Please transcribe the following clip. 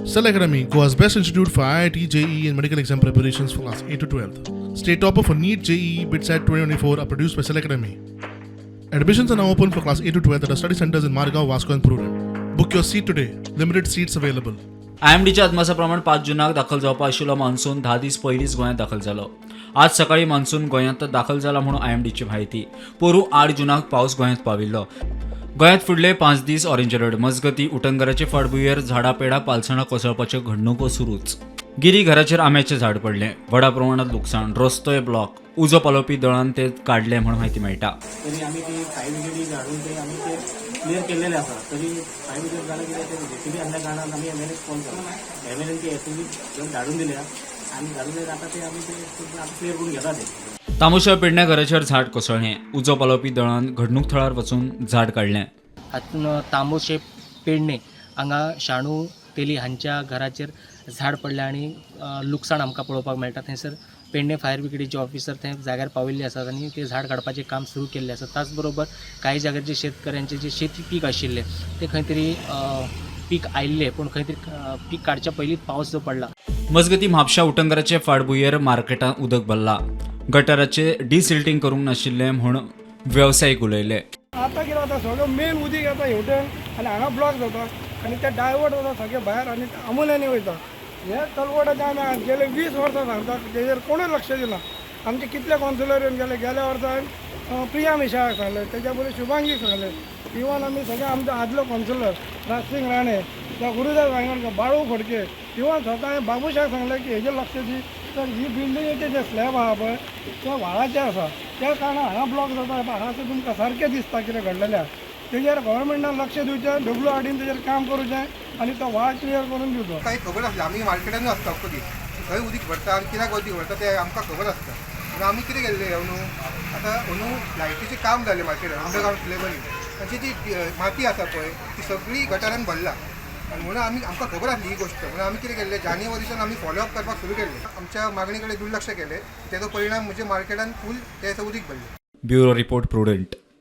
Cell Academy, Goa's best institute for IIT, JEE and medical exam preparations for class 8 to 12th. State topper for NEET, JEE, BITSAT 2024 are produced by Cell Academy. Admissions are now open for class 8 to 12th at our study centers in Margao, Vasco and Purun. Book your seat today. Limited seats available. IMDच्या अदमासा प्रमाण 5 जूनाक दाखल जावपा आशिल्लो monsoon 10 दीस पयलींच गोंयांत दाखल जालो. आज सकाळी मान्सून गोंयांत दाखल जाला म्हणून IMDची म्हायती. पोरू 8 जूनाक पावस गोंयांत पाविल्लो. गोंयांत फुडले 5 दीस ऑरेंज अलर्ट. मजगती उटंगराचे फाटभुंयेर झाडां पेडां पालसणां कोसळपाच्यो घडणुको सुरूच. गिरी घराचेर आंब्याचें झाड पडलें. व्हडा प्रमाणात लुकसाण. रस्तोय ब्लॉक. उजो पालोवपी दळान ते काडले म्हणून म्हायती मेळटा. तरी आम्ही ती 5 विकेटी झाडून ते आम्ही ते क्लिअर केलेले आसा. तरी 5 विकेट झालं कितें ते जेसीबी आणल्या कारणान आम्ही एमएलएक फोन केला. एमएलएन ती एसीबी घेऊन धाडून दिल्या आणि धाडून दिले आता ते आम्ही ते क्लिअर करून घेता ते. तामुशा पेडण्या घराचेर झाड कोसळ्ळें. उजो पालोवपी दळान घडणूक थळार वचून झाड काडलें. हातून तांबोशे पेडणे हांगा शाणू तेली हांच्या घराचेर झाड पडलें आनी लुकसाण आमकां पळोवपाक मेळटा. थंयसर पेडणे फायर ब्रिगेडीचे ऑफिसर थंय जाग्यार पाविल्ले आसात आनी ते झाड काडपाचें काम सुरू केल्लें आसा. त्याच बरोबर कांय जाग्यार जे शेतकऱ्यांचे जे शेती पीक आशिल्ले ते खंय तरी पीक आयिल्ले पूण खंय तरी पीक काडच्या पयलींच पावस जो पडला. मजगती म्हापशा उटंगराचे फाटभुंयेर मार्केटांत उदक भरला. गटाराचे डिसिल्टिंग करूंक नाशिल्लें म्हूण वेवसायीक उलयले. आता कितें जाता सगळें मेन उदीक येता हेवटेन आनी हांगा ब्लॉक जाता आनी ते डायवर्ट जाता सगळे भायर आनी आमुल्यानी वयता. हे तलवटाचे आमी गेले 20 वर्सां सांगता तेजेर कोणूच लक्ष दिना. आमचे कितले कावन्सिलर येवन गेल्या वर्सान प्रिया मिशाक सांगले, तेच्या पयलीं शुभांगीक सांगले. इवन आमी सगळे आमचो आदलो कावन्सिलर राजसिंग राणे, त्या गुरुदास वांगडकर, बाळू फडके, इवन स्वता हांवें बाबूशाक सांगलें की हेजेर लक्ष दी. तर ही बिल्डिंगेचे जे स्लॅब आहा पळय ते व्हाळाचे आसा, त्या कारणान हांगा ब्लॉक जाता. हांगासर तुमकां सारकें दिसता कितें घडलेलें. तेजेर गव्हर्मेंटान लक्ष दिवचें, WRDन तेजेर काम करूचें आनी तो व्हाळ क्लियर करून दिवचो. काही खबर आसली आमी मार्केटानूच आसता कधी खंय उदीक भरता आनी कित्याक उदीक भरता ते आमकां खबर आसता. आनी आमी कितें केल्लें अंदू आतां अंदू लायटीचें काम जालें मार्केटान अंडरग्रावंड लेवलीन. ताची जी माती आसा पळय ती सगळी गटारान भरला आनी म्हणून आमकां खबर आसली ही गोश्ट. म्हणून आमी कितें केल्लें जानेवारीच्यान आमी फॉलोअप करपाक सुरू केल्लें. आमच्या मागणी कडेन दुर्लक्ष केलें. तेजो परिणाम म्हणजे मार्केटान फूल तें उदीक भरलें. Bureau report prudent.